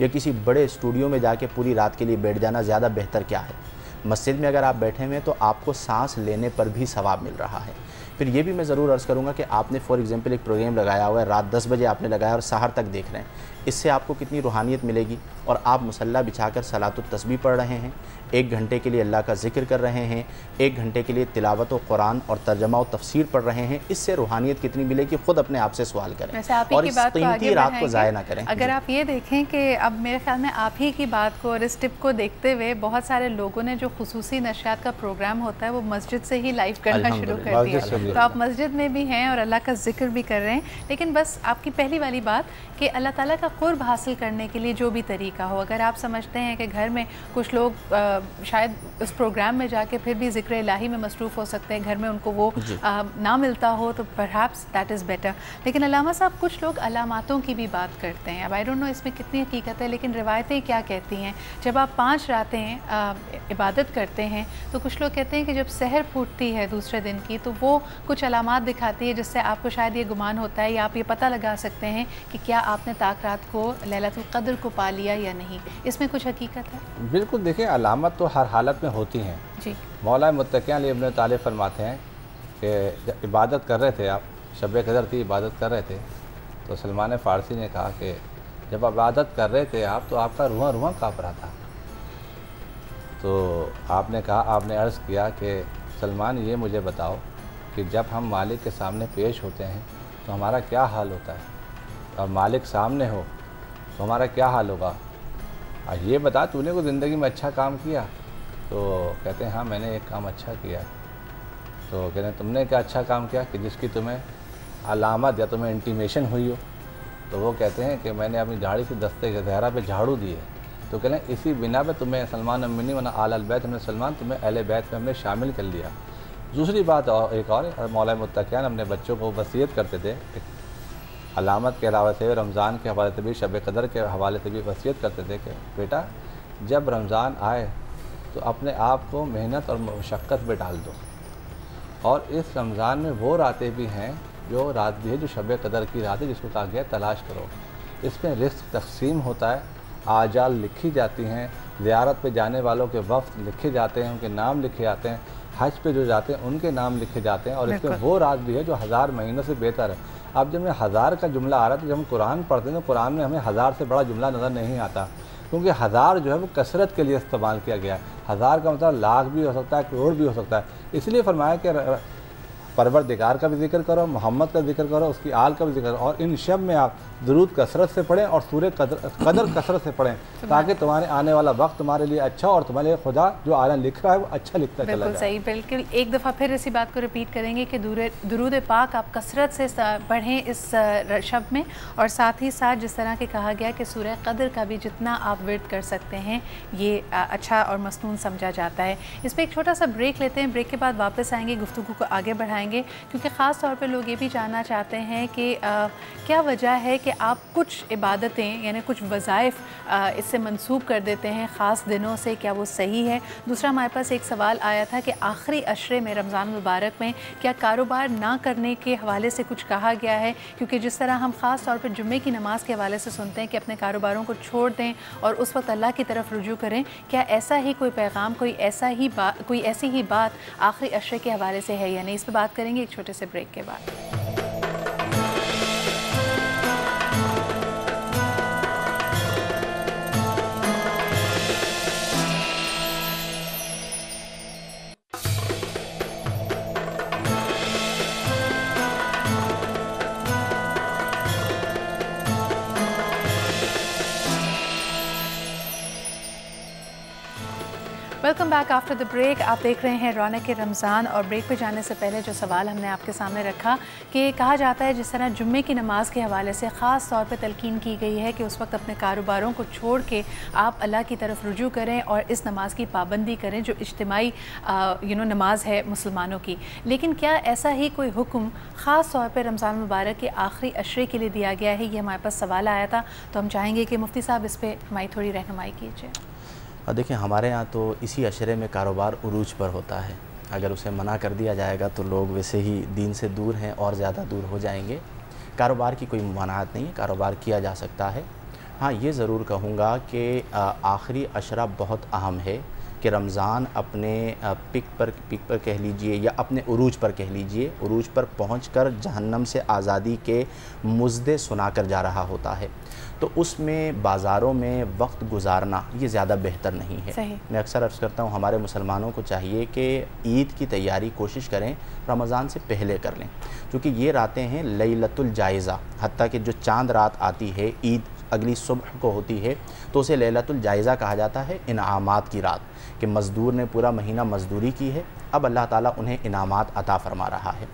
Speaker 4: یا کسی بڑے اسٹوڈیو میں جا کے پوری رات کے لیے بیٹھ جانا زیادہ بہتر کیا ہے؟ مسجد میں اگر آپ بیٹھے ہوئے ہیں تو آپ کو سانس لینے پر بھی ثواب مل رہا ہے۔ پھر یہ بھی میں ضرور عرض کروں گا کہ آپ نے فار ایگزامپل ایک پروگرام لگایا ہوا ہے، رات 10 بجے آپ نے لگایا اور سحر تک دیکھ رہے ہیں، اس سے آپ کو کتنی روحانیت ملے گی، اور آپ مصلی بچھا کر صلاۃ التسبیح پڑھ رہے ہیں، 1 گھنٹے کے لیے اللہ کا ذکر کر رہے ہیں، 1 گھنٹے کے لیے تلاوت و قرآن اور ترجمہ و تفسیر پڑھ رہے ہیں، اس سے روحانیت کتنی ملے گی خود اپنے آپ سے سوال کریں اور اس قیمتی رات کو ضائع نہ کریں۔
Speaker 2: اگر آپ یہ دیکھیں کہ اب میرے خیال میں آپ ہی کی بات کو اور اس ٹپ کو دیکھتے ہوئے بہت سارے لوگوں نے جو خصوصی نشریات کا پروگرام ہوتا ہے وہ مسجد سے ہی لائیو کرنا شروع کر دیا، تو آپ مسجد میں بھی ہیں اور اللہ کا ذکر بھی کر رہے ہیں، لیکن بس آپ کی پہلی والی بات کہ اللہ تعالیٰ کا قرب حاصل کرنے کے لیے جو بھی طریقہ ہو، اگر آپ سمجھتے ہیں کہ گھر میں کچھ لوگ شاید اس پروگرام میں جا کے پھر بھی ذکر الہی میں مصروف ہو سکتے ہیں، گھر میں ان کو وہ نہ ملتا ہو تو پرہیپس دیٹ از بیٹر۔ لیکن علامہ صاحب کچھ لوگ علاماتوں کی بھی بات کرتے ہیں، اب آئی ڈونٹ نو اس میں کتنی حقیقت ہے، لیکن روایتیں کیا کہتی ہیں؟ جب آپ 5 راتیں عبادت کرتے ہیں تو کچھ لوگ کہتے ہیں کہ جب سحر پھوٹتی ہے دوسرے دن کی تو وہ کچھ علامات دکھاتی ہے جس سے آپ کو شاید یہ گمان ہوتا ہے یا آپ یہ پتہ لگا سکتے ہیں کہ کیا آپ نے طاق رات کو لیلۃ القدر کو پا لیا یا نہیں، اس میں کچھ حقیقت ہے؟
Speaker 5: بالکل، دیکھیں علامت تو ہر حالت میں ہوتی ہیں۔
Speaker 2: جی،
Speaker 5: مولا متقین علی ابن طالب فرماتے ہیں کہ جب عبادت کر رہے تھے آپ، شب قدر کی عبادت کر رہے تھے، تو سلمان فارسی نے کہا کہ جب عبادت کر رہے تھے آپ تو آپ کا رواں رواں کانپ رہا تھا، تو آپ نے کہا، آپ نے عرض کیا کہ سلمان یہ مجھے بتاؤ کہ جب ہم مالک کے سامنے پیش ہوتے ہیں تو ہمارا کیا حال ہوتا ہے، اور مالک سامنے ہو تو ہمارا کیا حال ہوگا، اور یہ بتا تو نے کوئی زندگی میں اچھا کام کیا؟ تو کہتے ہیں ہاں میں نے ایک کام اچھا کیا۔ تو کہتے ہیں تم نے کیا اچھا کام کیا کہ جس کی تمہیں علامت یا تمہیں انٹیمیشن ہوئی ہو؟ تو وہ کہتے ہیں کہ میں نے اپنی جھاڑی سے دستے کے زہرا پہ جھاڑو دیے، تو کہتے ہیں اسی بنا پہ تمہیں سلمان امنی ورنہ آل البیت ہم نے سلمان تمہیں اہل بیت میں ہم نے شامل کر لیا۔ دوسری بات ایک اور مولا متقین اپنے بچوں کو وصیت کرتے تھے، علامت کے علاوہ سے رمضان کے حوالے سے بھی، شب قدر کے حوالے سے بھی وصیت کرتے تھے کہ بیٹا جب رمضان آئے تو اپنے آپ کو محنت اور مشقت پہ ڈال دو، اور اس رمضان میں وہ راتیں بھی ہیں جو رات بھی ہے جو شب قدر کی رات ہے جس کو کہا گیا تلاش کرو، اس میں رزق تقسیم ہوتا ہے، آجال لکھی جاتی ہیں، زیارت پہ جانے والوں کے وفد لکھے جاتے ہیں، ان کے نام لکھے جاتے ہیں، حج پہ جو جاتے ہیں ان کے نام لکھے جاتے ہیں، اور اس میں وہ رات بھی ہے جو 1000 مہینوں سے بہتر ہے۔ اب جب میں 1000 کا جملہ آ رہا ہے تو جب ہم قرآن پڑھتے ہیں تو قرآن میں ہمیں 1000 سے بڑا جملہ نظر نہیں آتا، کیونکہ 1000 جو ہے وہ کثرت کے لیے استعمال کیا گیا ہے، 1000 کا مطلب لاکھ بھی ہو سکتا ہے، کروڑ بھی ہو سکتا ہے، اس لیے فرمایا کہ پروردگار کا بھی ذکر کرو، محمد کا ذکر کرو، اس کی آل کا بھی ذکر کرو، اور ان شب میں آپ درود کثرت سے پڑھیں اور سورہ قدر کثرت سے پڑھیں تاکہ تمہارے آنے والا وقت تمہارے لیے اچھا، اور تمہارے لیے خدا جو عالم لکھ رہا ہے وہ اچھا لکھتا چلا جائے۔
Speaker 2: بالکل صحیح، بالکل ایک دفعہ پھر اسی بات کو ریپیٹ کریں گے کہ درود پاک آپ کثرت سے پڑھیں اس شب میں، اور ساتھ ہی ساتھ جس طرح کہ کہا گیا کہ سورہ قدر کا بھی جتنا آپ ورد کر سکتے ہیں یہ اچھا اور مسنون سمجھا جاتا ہے۔ اس پہ ایک چھوٹا سا بریک لیتے ہیں، بریک کے بعد واپس آئیں گے، گفتگو کو آگے بڑھائیں گے، کیونکہ خاص طور پہ لوگ یہ بھی جاننا چاہتے ہیں کہ کیا وجہ ہے کہ آپ کچھ عبادتیں یعنی کچھ وظائف اس سے منسوب کر دیتے ہیں خاص دنوں سے، کیا وہ صحیح ہے؟ دوسرا ہمارے پاس ایک سوال آیا تھا کہ آخری عشرے میں رمضان المبارک میں کیا کاروبار نہ کرنے کے حوالے سے کچھ کہا گیا ہے؟ کیونکہ جس طرح ہم خاص طور پہ جمعے کی نماز کے حوالے سے سنتے ہیں کہ اپنے کاروباروں کو چھوڑ دیں اور اس وقت اللہ کی طرف رجوع کریں، کیا ایسا ہی کوئی پیغام، کوئی ایسی ہی بات آخری عشرے کے حوالے سے ہے یا نہیں؟ اس پہ بات کریں گے ایک چھوٹے سے بریک کے بعد۔ Welcome back after the break, آپ دیکھ رہے ہیں رونق رمضان، اور بریک پہ جانے سے پہلے جو سوال ہم نے آپ کے سامنے رکھا کہ کہا جاتا ہے جس طرح جمعے کی نماز کے حوالے سے خاص طور پہ تلقین کی گئی ہے کہ اس وقت اپنے کاروباروں کو چھوڑ کے آپ اللہ کی طرف رجوع کریں اور اس نماز کی پابندی کریں جو اجتماعی نماز ہے مسلمانوں کی، لیکن کیا ایسا ہی کوئی حکم خاص طور پہ رمضان مبارک کے آخری عشرے کے لیے دیا گیا ہے؟ یہ ہمارے پاس سوال آیا تھا، تو ہم چاہیں گے کہ مفتی صاحب اس پہ ہماری تھوڑی رہنمائی کیجیے۔
Speaker 4: دیکھیں ہمارے ہاں تو اسی عشرے میں کاروبار عروج پر ہوتا ہے، اگر اسے منع کر دیا جائے گا تو لوگ ویسے ہی دین سے دور ہیں اور زیادہ دور ہو جائیں گے۔ کاروبار کی کوئی ممانعت نہیں ہے، کاروبار کیا جا سکتا ہے، ہاں یہ ضرور کہوں گا کہ آخری عشرہ بہت اہم ہے کہ رمضان اپنے پک پر کہہ لیجئے یا اپنے عروج پر کہہ لیجئے، عروج پر پہنچ کر جہنم سے آزادی کے مژدے سنا کر جا رہا ہوتا ہے، تو اس میں بازاروں میں وقت گزارنا یہ زیادہ بہتر نہیں ہے۔ میں اکثر عرض کرتا ہوں ہمارے مسلمانوں کو چاہیے کہ عید کی تیاری کوشش کریں رمضان سے پہلے کر لیں، کیونکہ یہ راتیں ہیں لیلۃ الجائزہ، حتیٰ کہ جو چاند رات آتی ہے عید اگلی صبح کو ہوتی ہے تو اسے لیلۃ الجائزہ کہا جاتا ہے، انعامات کی رات، کہ مزدور نے پورا مہینہ مزدوری کی ہے، اب اللہ تعالیٰ انہیں انعامات عطا فرما رہا ہے۔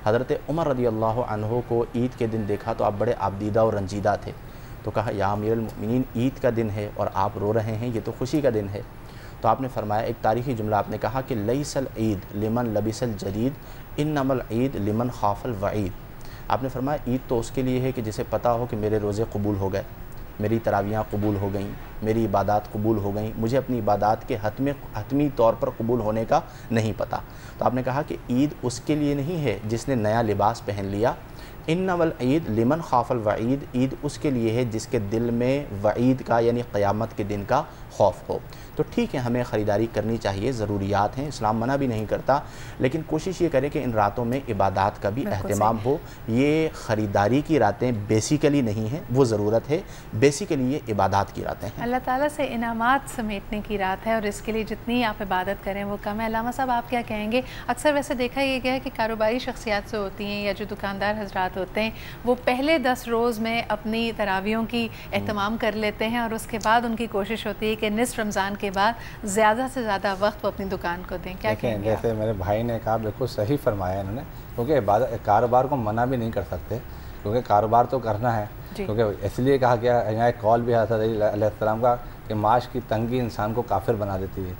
Speaker 4: حضرت عمر رضی اللہ عنہ کو عید کے دن دیکھا تو آپ بڑے عابدیدہ اور رنجیدہ تھے، تو کہا یا امیر المؤمنین عید کا دن ہے اور آپ رو رہے ہیں، یہ تو خوشی کا دن ہے۔ تو آپ نے فرمایا، ایک تاریخی جملہ آپ نے کہا کہ لیس العید لمن لبس الجدید انما العید لمن خاف الوعید۔ آپ نے فرمایا عید تو اس کے لیے ہے کہ جسے پتہ ہو کہ میرے روزے قبول ہو گئے، میری تراویحاں قبول ہو گئیں، میری عبادات قبول ہو گئیں، مجھے اپنی عبادات کے حتمی طور پر قبول ہونے کا نہیں پتہ۔ تو آپ نے کہا کہ عید اس کے لیے نہیں ہے جس نے نیا لباس پہن لیا، انما العید لمن خاف الوعید، عید اس کے لیے ہے جس کے دل میں وعید کا یعنی قیامت کے دن کا خوف ہو۔ تو ٹھیک ہے ہمیں خریداری کرنی چاہیے، ضروریات ہیں، اسلام منع بھی نہیں کرتا، لیکن کوشش یہ کریں کہ ان راتوں میں عبادات کا بھی اہتمام ہو۔ یہ خریداری کی راتیں بیسیکلی نہیں ہیں، وہ ضرورت ہے، بیسیکلی یہ عبادات کی راتیں ہیں۔
Speaker 2: اللہ تعالیٰ سے انعامات سمیٹنے کی رات ہے اور اس کے لیے جتنی آپ عبادت کریں وہ کم ہے۔ علامہ صاحب آپ کیا کہیں گے؟ اکثر ویسے دیکھا یہ گیا ہے کہ کاروباری شخصیات سے ہوتی ہیں یا جو دکاندار حضرات ہوتے ہیں وہ پہلے 10 روز میں اپنی تراویحوں کی اہتمام کر لیتے ہیں اور اس کے بعد ان کی کوشش ہوتی ہے کہ نصف رمضان کے بعد زیادہ سے زیادہ وقت وہ اپنی دکان کو دیں۔ کیا کہیں گے؟
Speaker 5: جیسے میرے بھائی نے کہا بالکل صحیح فرمایا انہوں نے، کیونکہ کاروبار کو منع بھی نہیں کر سکتے، کیونکہ کاروبار تو کرنا ہے، کیونکہ اس لیے کہا گیا یہاں ایک قول بھی حضرت علیہ السلام کا کہ معاش کی تنگی انسان کو کافر بنا دیتی ہے،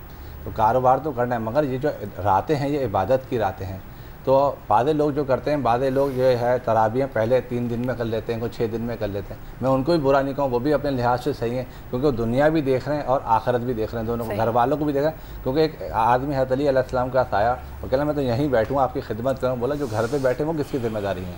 Speaker 5: تو کاروبار تو کرنا ہے، مگر یہ جو راتیں ہیں یہ عبادت کی راتیں ہیں۔ تو بعض لوگ جو کرتے ہیں، بعض لوگ جو ہے تراویح پہلے 3 دن میں کر لیتے ہیں، کوئی 6 دن میں کر لیتے ہیں، میں ان کو بھی برا نہیں کہوں، وہ بھی اپنے لحاظ سے صحیح ہیں، کیونکہ وہ دنیا بھی دیکھ رہے ہیں اور آخرت بھی دیکھ رہے ہیں، دونوں کو، گھر والوں کو بھی دیکھ رہے ہیں، کیونکہ ایک آدمی حضرت علی علیہ السلام کا آیا اور کہنا میں تو یہیں بیٹھوں آپ کی خدمت کروں، بولا جو گھر پہ بیٹھے وہ کس کی ذمہ داری ہیں؟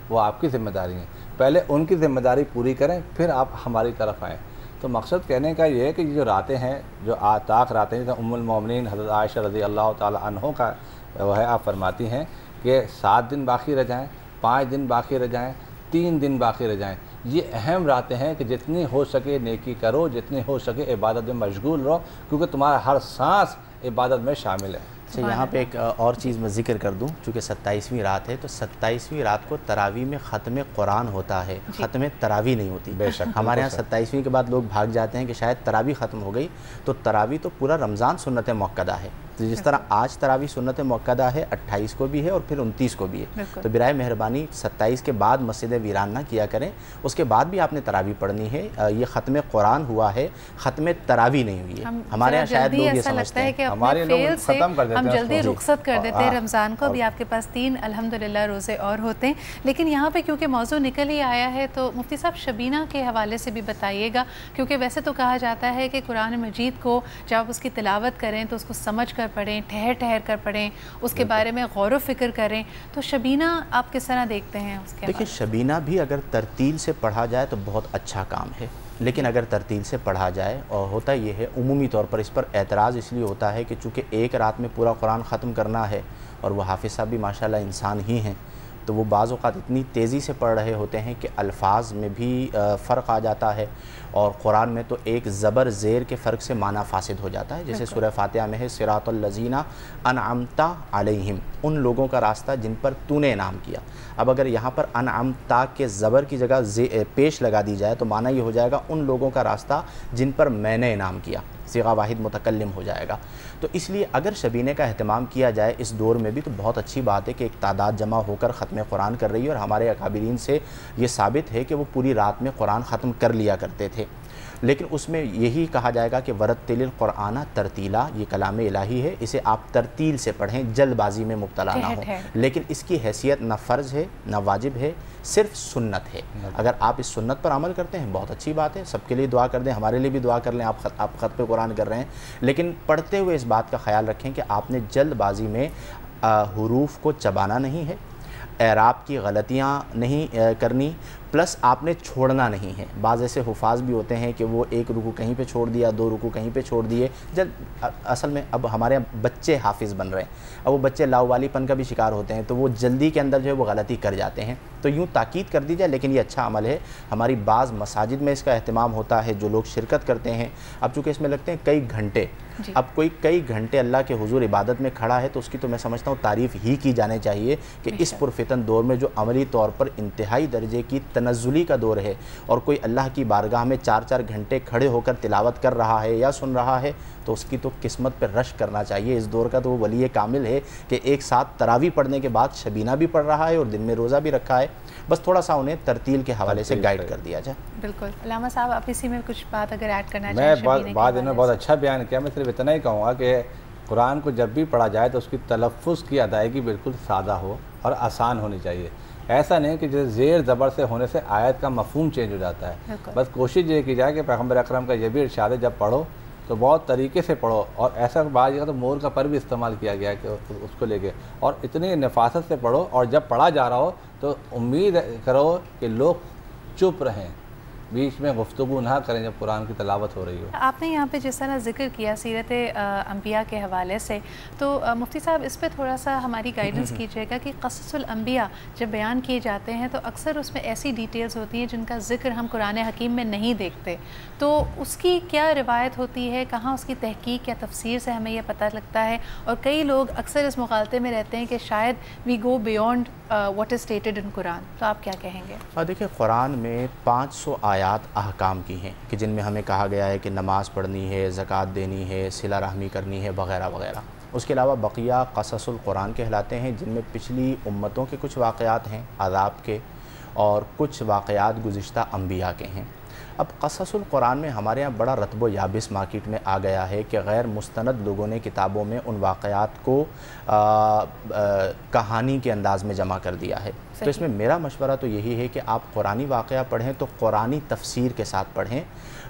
Speaker 5: وہ آپ کی ذمہ داری ہیں، پہلے ان کی ذمہ داری پوری کریں پھر آپ ہماری طرف آئیں۔ تو مقصد کہنے کا یہ ہے کہ یہ جو راتیں ہیں، جو طاق راتیں ہیں، ام المومنین حضرت عائشہ رضی اللہ تعالی عنہ کا وہ ہے، آپ فرماتی ہیں کہ 7 دن باقی رہ جائیں، 5 دن باقی رہ جائیں، 3 دن باقی رہ جائیں، یہ اہم راتیں ہیں کہ جتنی ہو سکے نیکی کرو، جتنی ہو سکے عبادت میں مشغول رہو، کیونکہ تمہارا ہر سانس عبادت میں شامل ہے۔
Speaker 4: یہاں پہ ایک اور چیز میں ذکر کر دوں، چونکہ 27ویں رات ہے تو 27ویں رات کو تراویح میں ختم قرآن ہوتا ہے، ختم تراویح نہیں ہوتی۔
Speaker 5: بے شک
Speaker 4: ہمارے ہاں 27ویں کے بعد لوگ بھاگ جاتے ہیں کہ شاید تراویح ختم ہو گئی، تو تراویح تو پورا رمضان سنت مؤکدہ ہے، تو جس طرح آج تراویح سنت مؤکدہ ہے، 28 کو بھی ہے اور پھر 29 کو بھی ہے، تو برائے مہربانی 27 کے بعد مسجد ویران نہ کیا کریں، اس کے بعد بھی آپ نے تراویح پڑھنی ہے۔ یہ ختم قرآن ہوا ہے، ختم تراویح نہیں ہوئی ہے۔ ہمارے ہاں شاید لوگ یہ سمجھتے ہیں،
Speaker 5: ہمارے لوگ ختم کر دیتے ہیں،
Speaker 2: ہم جلدی رخصت کر دیتے ہیں رمضان کو۔ ابھی آپ کے پاس 3 الحمدللہ روزے اور ہوتے ہیں، لیکن یہاں پہ کیونکہ موضوع نکل ہی آیا ہے تو مفتی صاحب شبینہ کے حوالے سے بھی بتائیے گا، کیونکہ ویسے تو کہا جاتا ہے کہ قرآن مجید کو جب آپ اس کی تلاوت کریں تو اس کو سمجھ کر پڑھیں، ٹھہر کر پڑھیں، اس کے بارے میں غور و فکر کریں، تو شبینہ آپ کس طرح دیکھتے ہیں اس کے؟
Speaker 4: دیکھیں شبینہ بھی اگر ترتیل سے پڑھا جائے تو بہت اچھا کام ہے، لیکن اگر ترتیل سے پڑھا جائے، اور ہوتا یہ ہے عمومی طور پر اس پر اعتراض اس لیے ہوتا ہے کہ چونکہ ایک رات میں پورا قرآن ختم کرنا ہے اور وہ حافظ صاحب بھی ماشاءاللہ انسان ہی ہیں، تو وہ بعض اوقات اتنی تیزی سے پڑھ رہے ہوتے ہیں کہ الفاظ میں بھی فرق آ جاتا ہے، اور قرآن میں تو ایک زبر زیر کے فرق سے معنی فاسد ہو جاتا ہے، جیسے سورہ فاتحہ میں ہے صراط الذین انعمت علیہم، ان لوگوں کا راستہ جن پر تو نے انعام کیا۔ اب اگر یہاں پر انعمت کے زبر کی جگہ پیش لگا دی جائے تو معنی یہ ہو جائے گا ان لوگوں کا راستہ جن پر میں نے انعام کیا، صیغہ واحد متکلم ہو جائے گا۔ تو اس لیے اگر شبینے کا اہتمام کیا جائے اس دور میں بھی تو بہت اچھی بات ہے کہ ایک تعداد جمع ہو کر ختم قرآن کر رہی ہے، اور ہمارے اکابرین سے یہ ثابت ہے کہ وہ پوری رات میں قرآن ختم کر لیا کرتے تھے، لیکن اس میں یہی کہا جائے گا کہ ورتل القرآن ترتیلا، یہ کلام الہی ہے، اسے آپ ترتیل سے پڑھیں، جلد بازی میں مبتلا نہ ہوں، لیکن اس کی حیثیت نہ فرض ہے نہ واجب ہے، صرف سنت ہے۔ اگر آپ اس سنت پر عمل کرتے ہیں بہت اچھی بات ہے، سب کے لیے دعا کر دیں، ہمارے لیے بھی دعا کر لیں، آپ خط پہ قرآن کر رہے ہیں، لیکن پڑھتے ہوئے اس بات کا خیال رکھیں کہ آپ نے جلد بازی میں حروف کو چبانا نہیں ہے، اعراب کی غلطیاں نہیں کرنی، پلس آپ نے چھوڑنا نہیں ہے. بعض ایسے حفاظ بھی ہوتے ہیں کہ وہ ایک رکوع کہیں پہ چھوڑ دیا, 2 رکوع کہیں پہ چھوڑ دیے. جب اصل میں اب ہمارے بچے حافظ بن رہے ہیں, اب وہ بچے لاوالی پن کا بھی شکار ہوتے ہیں, تو وہ جلدی کے اندر جو ہے وہ غلطی کر جاتے ہیں. تو یوں تاکید کر دی جائے, لیکن یہ اچھا عمل ہے. ہماری بعض مساجد میں اس کا اہتمام ہوتا ہے, جو لوگ شرکت کرتے ہیں. اب چونکہ اس میں لگتے ہیں کئی گھنٹے, اب کوئی کئی گھنٹے اللہ کے حضور عبادت میں کھڑا ہے, تو اس کی تو میں سمجھتا ہوں تعریف ہی کی جانے چاہیے کہ اس پرفتن دور میں جو عملی طور پر انتہائی درجے کی تنزلی کا دور ہے, اور کوئی اللہ کی بارگاہ میں 4 گھنٹے کھڑے ہو کر تلاوت کر رہا ہے یا سن رہا ہے, تو اس کی تو قسمت پہ رشک کرنا چاہیے. اس دور کا تو وہ ولی کامل ہے کہ ایک ساتھ تراویح پڑھنے کے بعد شبینہ بھی پڑھ رہا ہے اور دن میں روزہ بھی رکھا ہے. بس تھوڑا سا انہیں ترتیل کے حوالے سے گائیڈ کر دیا جائے.
Speaker 2: بالکل. علامہ صاحب آپ اسی میں کچھ بات اگر ایڈ کرنا چاہیں.
Speaker 5: میں بات انہوں نے بہت اچھا بیان کیا. میں صرف اتنا ہی کہوں گا کہ قرآن کو جب بھی پڑھا جائے تو اس کی تلفظ کی ادائیگی بالکل سادہ ہو اور آسان ہونی چاہیے. ایسا نہیں کہ جیسے زیر زبر سے ہونے سے آیت کا مفہوم چینج ہو جاتا ہے. بس کوشش یہ کی جائے کہ پیغمبر اکرم کا یہ بھی ارشاد ہے, جب پڑھو تو بہت طریقے سے پڑھو. اور ایسا بعض جگہ تو مور کا پر بھی استعمال کیا گیا ہے کہ اس کو لے کے, اور اتنی نفاست سے پڑھو, اور جب پڑھا جا رہا ہو تو امید کرو کہ لوگ چپ رہیں, بیچ میں گفتگو نہ کریں جب قرآن کی تلاوت ہو رہی ہو.
Speaker 2: آپ نے یہاں پہ جس طرح ذکر کیا سیرت انبیاء کے حوالے سے, تو مفتی صاحب اس پہ تھوڑا سا ہماری گائیڈنس کیجیے گا کہ قصص الانبیاء جب بیان کیے جاتے ہیں تو اکثر اس میں ایسی ڈیٹیلز ہوتی ہیں جن کا ذکر ہم قرآن حکیم میں نہیں دیکھتے, تو اس کی کیا روایت ہوتی ہے, کہاں اس کی تحقیق یا تفسیر سے ہمیں یہ پتہ لگتا ہے؟ اور کئی لوگ اکثر اس مغالطے میں رہتے ہیں کہ شاید we go beyond what is stated in Quran, تو آپ کیا کہیں گے؟
Speaker 4: دیکھیں, قرآن میں 500 آیات احکام کی ہیں کہ جن میں ہمیں کہا گیا ہے کہ نماز پڑھنی ہے, زکوٰۃ دینی ہے, صلہ رحمی کرنی ہے, وغیرہ وغیرہ. اس کے علاوہ بقیہ قصص القرآن کہلاتے ہیں, جن میں پچھلی امتوں کے کچھ واقعات ہیں عذاب کے, اور کچھ واقعات گزشتہ انبیاء کے ہیں. اب قصص القرآن میں ہمارے ہاں بڑا رطب و یابس مارکیٹ میں آ گیا ہے کہ غیر مستند لوگوں نے کتابوں میں ان واقعات کو کہانی کے انداز میں جمع کر دیا ہے. تو اس میں میرا مشورہ تو یہی ہے کہ آپ قرآنی واقعہ پڑھیں تو قرآنی تفسیر کے ساتھ پڑھیں,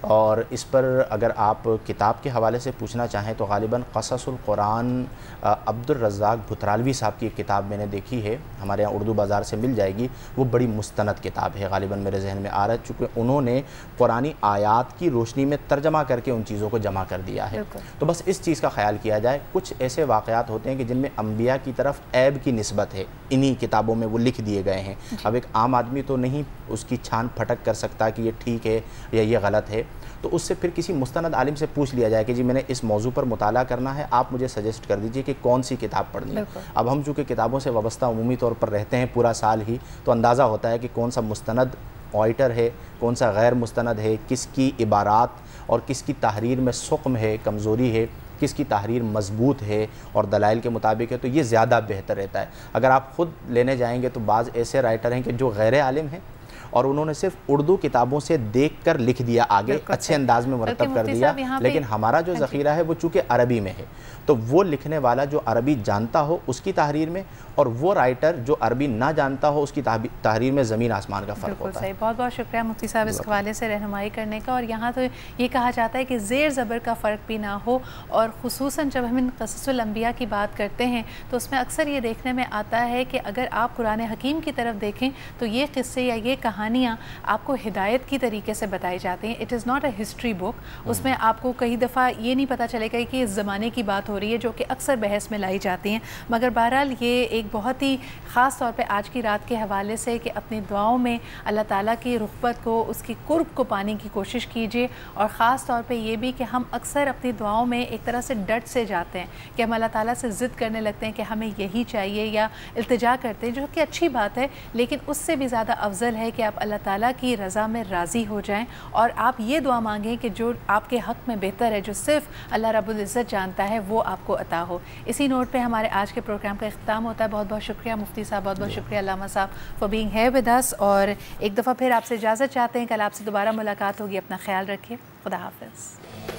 Speaker 4: اور اس پر اگر آپ کتاب کے حوالے سے پوچھنا چاہیں تو غالباً قصص القرآن عبد الرزاق بھترالوی صاحب کی ایک کتاب میں نے دیکھی ہے, ہمارے یہاں اردو بازار سے مل جائے گی. وہ بڑی مستند کتاب ہے, غالباً میرے ذہن میں آ رہا ہے, چونکہ انہوں نے قرآنی آیات کی روشنی میں ترجمہ کر کے ان چیزوں کو جمع کر دیا ہے. تو بس اس چیز کا خیال کیا جائے. کچھ ایسے واقعات ہوتے ہیں کہ جن میں انبیاء کی طرف عیب کی نسبت ہے, انہی کتابوں میں وہ لکھ دیے گئے ہیں. اب ایک عام آدمی تو نہیں اس کی چھان پھٹک کر سکتا کہ یہ ٹھیک ہے یا یہ غلط ہے, تو اس سے پھر کسی مستند عالم سے پوچھ لیا جائے کہ جی میں نے اس موضوع پر مطالعہ کرنا ہے, آپ مجھے سجیسٹ کر دیجئے کہ کون سی کتاب پڑھنی ہے. اب ہم چونکہ کتابوں سے وابستہ عمومی طور پر رہتے ہیں پورا سال ہی, تو اندازہ ہوتا ہے کہ کون سا مستند آئٹر ہے, کون سا غیر مستند ہے, کس کی عبارات اور کس کی تحریر میں سقم ہے, کمزوری ہے, کس کی تحریر مضبوط ہے اور دلائل کے مطابق ہے. تو یہ زیادہ بہتر رہتا ہے. اگر آپ خود لینے جائیں گے تو بعض ایسے رائٹر ہیں کہ جو غیر عالم ہیں اور انہوں نے صرف اردو کتابوں سے دیکھ کر لکھ دیا, آگے اچھے انداز میں مرتب کر دیا, لیکن ہمارا جو ذخیرہ ہے وہ چونکہ عربی میں ہے, تو وہ لکھنے والا جو عربی جانتا ہو اس کی تحریر میں, اور وہ رائٹر جو عربی نہ جانتا ہو اس کی تحریر میں زمین آسمان کا فرق ہوتا ہے.
Speaker 2: بہت بہت شکریہ مفتی صاحب اس حوالے سے رہنمائی کرنے کا. اور یہاں تو یہ کہا جاتا ہے کہ زیر زبر کا فرق بھی نہ ہو, اور خصوصاً جب ہم ان قصص الانبیاء کی بات کرتے ہیں تو اس میں اکثر یہ دیکھنے میں آتا ہے کہ اگر آپ قرآن حکیم کی طرف دیکھیں تو یہ قصے یا یہ کہانیاں آپ کو ہدایت کی طریقے سے بتائی جاتی ہیں. It is not a history book. اس میں آپ کو کئی دفعہ یہ نہیں پتہ چلے گا کہ اس زمانے کی بات ہو رہی ہے, جو کہ اکثر بحث میں لائی جاتی ہیں. مگر بہرحال یہ ایک بہت ہی خاص طور پہ آج کی رات کے حوالے سے کہ اپنی دعاؤں میں اللہ تعالیٰ کی رغبت کو, اس کی قرب کو پانے کی کوشش کیجیے. اور خاص طور پہ یہ بھی کہ ہم اکثر اپنی دعاؤں میں ایک طرح سے ڈٹ سے جاتے ہیں کہ ہم اللہ تعالیٰ سے ضد کرنے لگتے ہیں کہ ہمیں یہی چاہیے, یا التجا کرتے ہیں, جو کہ اچھی بات ہے, لیکن اس سے بھی زیادہ افضل ہے کہ آپ اللہ تعالیٰ کی رضا میں راضی ہو جائیں اور آپ یہ دعا مانگیں کہ جو آپ کے حق میں بہتر ہے, جو صرف اللہ رب العزت جانتا ہے, وہ آپ کو عطا ہو. اسی نوٹ پہ ہمارے آج کے پروگرام کا اختتام ہوتا ہے. بہت بہت شکریہ مفتی صاحب, بہت بہت شکریہ علامہ صاحب for being here with us, اور ایک دفعہ پھر آپ سے اجازت چاہتے ہیں. کل آپ سے دوبارہ ملاقات ہوگی. اپنا خیال رکھیے. خدا حافظ.